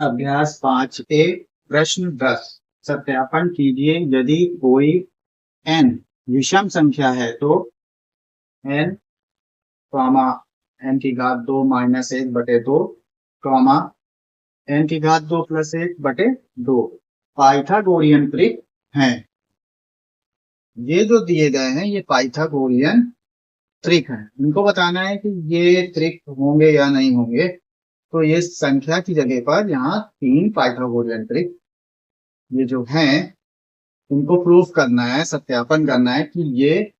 अभ्यास 5A प्रश्न 10 सत्यापन कीजिए यदि कोई n विषम संख्या है तो n कॉमा n की घात 2 माइनस 1/2 कॉमा n की घात 2 प्लस 1/2 पाइथागोरियन त्रिक हैं। ये जो दिए गए हैं ये पाइथागोरियन त्रिक हैं। इनको बताना है कि ये त्रिक होंगे या नहीं होंगे। तो ये संख्या की जगह पर यहाँ 3 पाइथागोरियन त्रिक ये जो हैं इनको प्रूफ करना है, सत्यापन करना है कि ये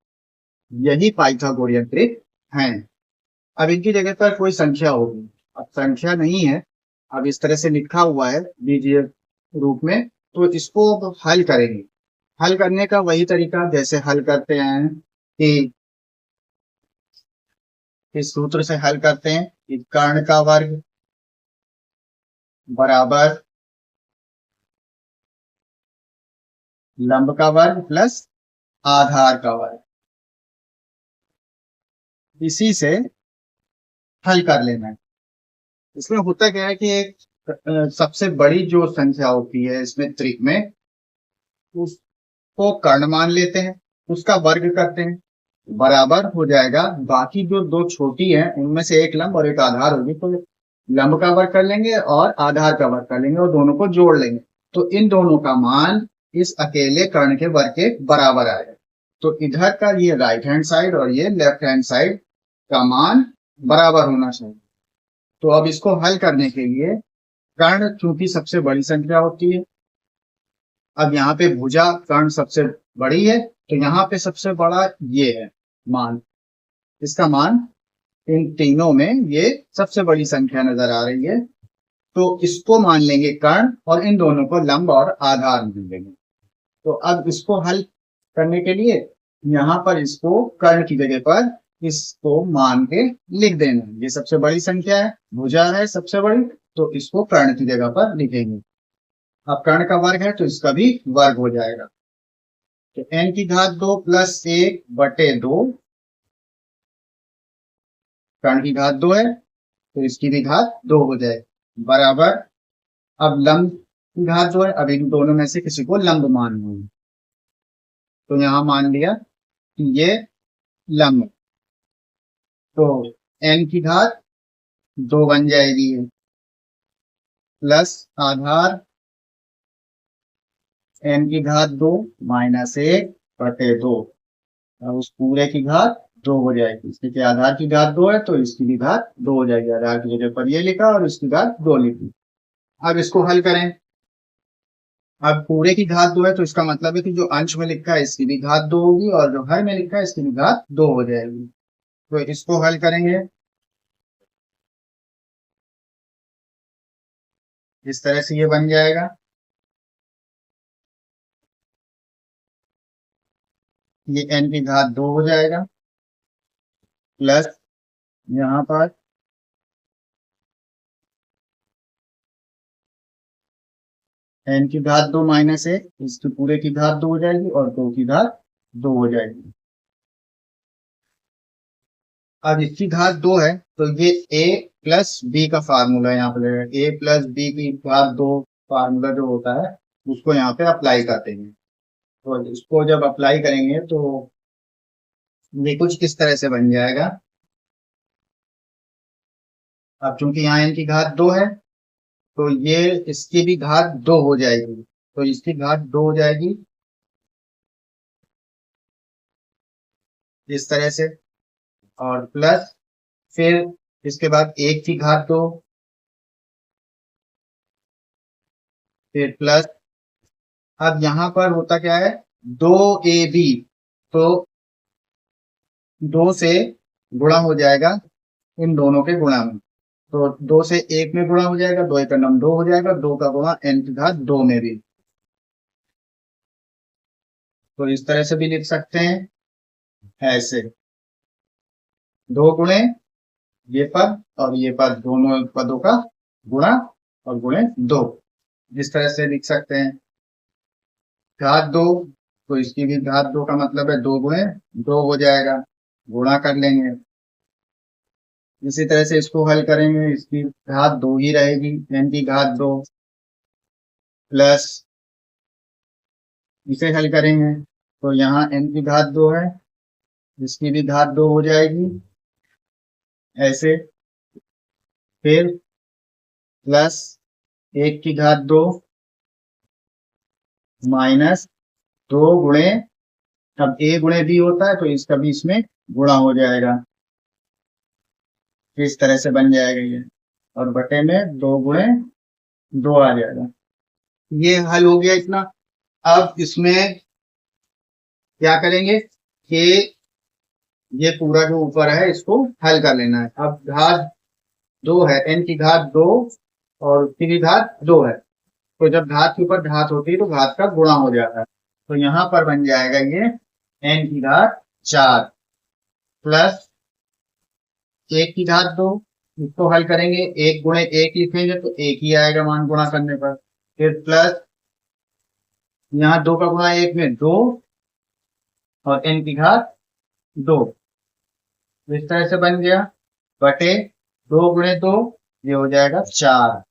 यही पाइथागोरियन त्रिक हैं। अब इनकी जगह पर कोई संख्या होगी, अब संख्या नहीं है, अब इस तरह से लिखा हुआ है बीजीय रूप में, तो इसको अब हल करेंगे। हल करने का वही तरीका जैसे हल करते हैं कि इस सूत्र से हल करते हैं कि कर्ण का वर्ग बराबर लंब का वर्ग प्लस आधार का वर्ग, इसी से हल कर लेना है। इसमें होता क्या है कि एक सबसे बड़ी जो संख्या होती है इसमें त्रिक में, उसको कर्ण मान लेते हैं, उसका वर्ग करते हैं, बराबर हो जाएगा बाकी जो दो छोटी हैं उनमें से एक लंब और एक आधार होगी, तो लंब का वर्ग कर लेंगे और आधार का वर्ग कर लेंगे और दोनों को जोड़ लेंगे, तो इन दोनों का मान इस अकेले कर्ण के वर्ग के बराबर आएगा। तो इधर का ये राइट हैंड साइड और ये लेफ्ट हैंड साइड का मान बराबर होना चाहिए। तो अब इसको हल करने के लिए कर्ण चूंकि सबसे बड़ी संख्या होती है, अब यहाँ पे भुजा कर्ण सबसे बड़ी है, तो यहाँ पे सबसे बड़ा ये है मान, इसका मान इन तीनों में ये सबसे बड़ी संख्या नजर आ रही है, तो इसको मान लेंगे कर्ण और इन दोनों को लंब और आधार मान लेंगे। तो अब इसको हल करने के लिए यहाँ पर इसको कर्ण की जगह पर इसको मान के लिख देना, ये सबसे बड़ी संख्या है, भुजा है सबसे बड़ी, तो इसको कर्ण की जगह पर लिखेंगे। अब कर्ण का वर्ग है तो इसका भी वर्ग हो जाएगा, तो n की घात 2 प्लस 1/2, कर्ण की घात 2 है तो इसकी भी घात 2 हो जाएगी, बराबर अब लंब की घात 2 है, अब इन दोनों में से किसी को लंब मानना है, तो यहां मान लिया कि ये लंब, तो n की घात 2 बन जाएगी प्लस आधार n की घात 2 माइनस 1/2, अब उस पूरे की घात 2 हो जाएगी, इसके क्या आधार की घात 2 है तो इसकी भी घात 2 हो जाएगी, आधार की जगह पर ये लिखा और इसकी घात 2 लिखी। अब इसको हल करें, अब पूरे की घात 2 है तो इसका मतलब है कि जो अंश में लिखा है इसकी भी घात 2 होगी और जो हर में लिखा है इसकी भी घात 2 हो जाएगी। तो इसको हल करेंगे इस तरह से, ये बन जाएगा ये n की घात 2 हो जाएगा प्लस यहाँ पर n की घात 2 माइनस 1, इसकी पूरे की घात 2 हो जाएगी और 2 की घात 2 हो जाएगी। अब इसकी घात 2 है तो ये a प्लस बी का फार्मूला यहाँ पे लगेगा, a प्लस बी की घात 2 फार्मूला जो होता है उसको यहाँ पे अप्लाई करते हैं। तो इसको जब अप्लाई करेंगे तो ये कुछ इस तरह से बन जाएगा। अब चूंकि यहाँ n की घात 2 है तो ये इसकी भी घात 2 हो जाएगी, तो इसकी घात 2 हो जाएगी इस तरह से, और प्लस फिर इसके बाद 1 की घात 2, फिर प्लस, अब यहाँ पर होता क्या है 2ab, तो 2 से गुणा हो जाएगा इन दोनों के गुणा में, तो 2 से 1 में गुणा हो जाएगा, 2 एक नम 2 हो जाएगा, 2 का गुणा n की घात 2 में भी, तो इस तरह से भी लिख सकते हैं ऐसे, 2 गुणे ये पद और ये पद दोनों पदों का गुणा और गुणे 2, इस तरह से लिख सकते हैं। घात 2 तो इसकी भी घात 2 का मतलब है 2 गुणे 2 हो जाएगा, गुणा कर लेंगे इसी तरह से इसको हल करेंगे, इसकी घात 2 ही रहेगी, n की घात 2 प्लस इसे हल करेंगे तो यहाँ n की घात 2 है, इसकी भी घात 2 हो जाएगी ऐसे, फिर प्लस 1 की घात 2 माइनस 2 गुणे, अब a गुणे b होता है तो इसका भी इसमें गुणा हो जाएगा, इस तरह से बन जाएगा ये, और बटे में 2 गुणे 2 आ जाएगा। ये हल हो गया इतना। अब इसमें क्या करेंगे कि ये पूरा जो ऊपर है इसको हल कर लेना है। अब घात 2 है, n की घात 2 और उसकी भी घात 2 है, तो जब घात के ऊपर घात होती है तो घात का गुणा हो जाता है, तो यहाँ पर बन जाएगा ये n की घात 4 प्लस 1 की घात 2, इसको हल करेंगे 1 गुणे 1 लिखेंगे तो 1 ही आएगा मान गुणा करने पर, फिर प्लस यहाँ 2 का गुणा 1 में 2 और n की घात 2, इस तरह से बन गया, बटे 2 गुणे 2 ये हो जाएगा 4।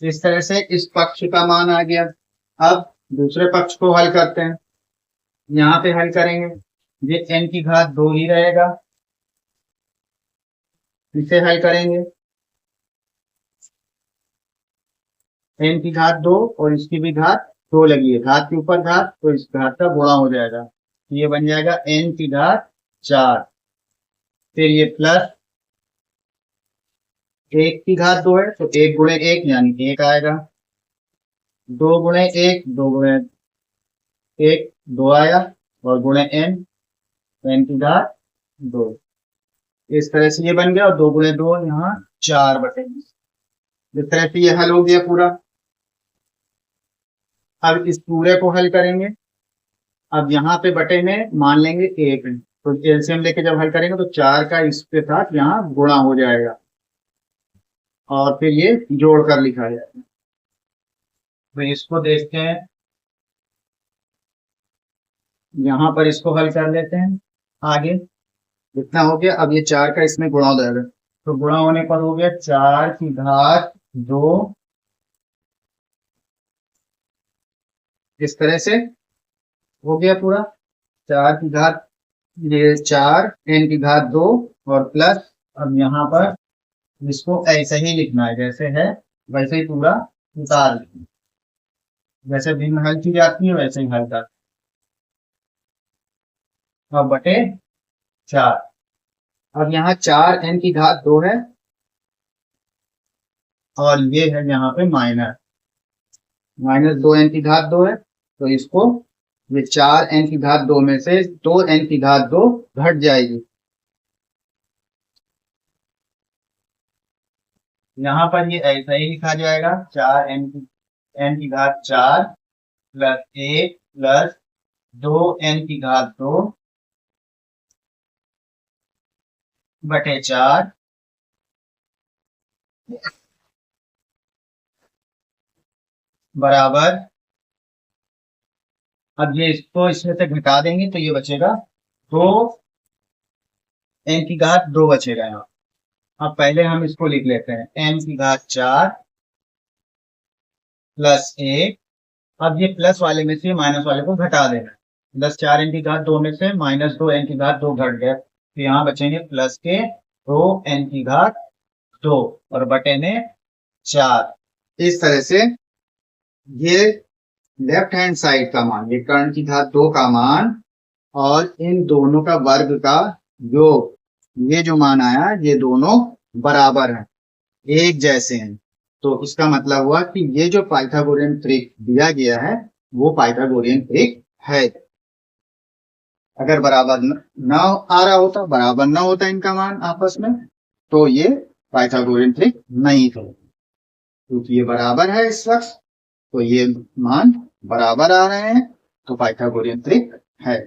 इस तरह से इस पक्ष का मान आ गया। अब दूसरे पक्ष को हल करते हैं, यहाँ पे हल करेंगे, ये n की घात 2 ही रहेगा, इसे हल करेंगे n की घात 2 और इसकी भी घात 2 लगी है, घात के ऊपर घात तो इस घात का गुणा हो जाएगा, ये बन जाएगा n की घात 4, फिर ये प्लस 1 की घात 2 है तो 1 गुणे 1 यानी 1 आएगा, 2 गुणे 1 2 गुणे 1 2 आया, और गुणे n तो n की घात 2, इस तरह से ये बन गया, और 2 गुणे 2 यहाँ 4 बटे, इस तरह से ये हल हो गया पूरा। अब इस पूरे को हल करेंगे, अब यहाँ पे बटे में मान लेंगे 1, तो एलसीएम लेके जब हल करेंगे तो 4 का इसके साथ यहाँ गुणा हो जाएगा और फिर ये जोड़ कर लिखा जाएगा। तो इसको देखते हैं, यहाँ पर इसको हल कर लेते हैं आगे, इतना हो गया। अब ये 4 का इसमें गुणा हो जाएगा, तो गुणा होने पर हो गया 4 की घात 2, इस तरह से हो गया पूरा, 4 की घात ये 4 n की घात 2 और प्लस, अब यहाँ पर इसको ऐसे ही लिखना है, जैसे है वैसे ही पूरा उतार लिखना, जैसे भिन्न हल की जाती है वैसे ही हल कर, अब बटे 4। अब यहाँ 4 n की घात 2 है और ये है यहाँ पे माइनस 2 n की घात 2 है, तो इसको ये 4 n की घात 2 में से 2 n की घात 2 घट जाएगी, यहाँ पर ये ऐसा ही लिखा जाएगा, 4 n की घात 4 प्लस 1 प्लस 2 n की घात 2 बटे 4 बराबर, अब ये इसको इसमें से घटा देंगे तो ये बचेगा 2 n की घात 2 बचेगा यहाँ। अब पहले हम इसको लिख लेते हैं, n की घात 4 प्लस 1, अब ये प्लस वाले में से माइनस वाले को घटा देना, प्लस 4 n की घात 2 में से माइनस 2 n की घात 2 घट गया, तो यहाँ बचेंगे प्लस के 2 n की घात 2 और बटे में 4। इस तरह से ये लेफ्ट हैंड साइड का मान, ये कर्ण की घात 2 का मान और इन दोनों का वर्ग का योग, ये जो मान आया ये दोनों बराबर हैं, एक जैसे हैं, तो इसका मतलब हुआ कि ये जो पाइथागोरियन ट्रिक दिया गया है वो पाइथागोरियन ट्रिक है। अगर बराबर न आ रहा होता, बराबर न होता इनका मान आपस में, तो ये पाइथागोरियन ट्रिक नहीं था, क्योंकि ये बराबर है इस वक्त, तो ये मान बराबर आ रहे हैं तो पाइथागोरियन ट्रिक है।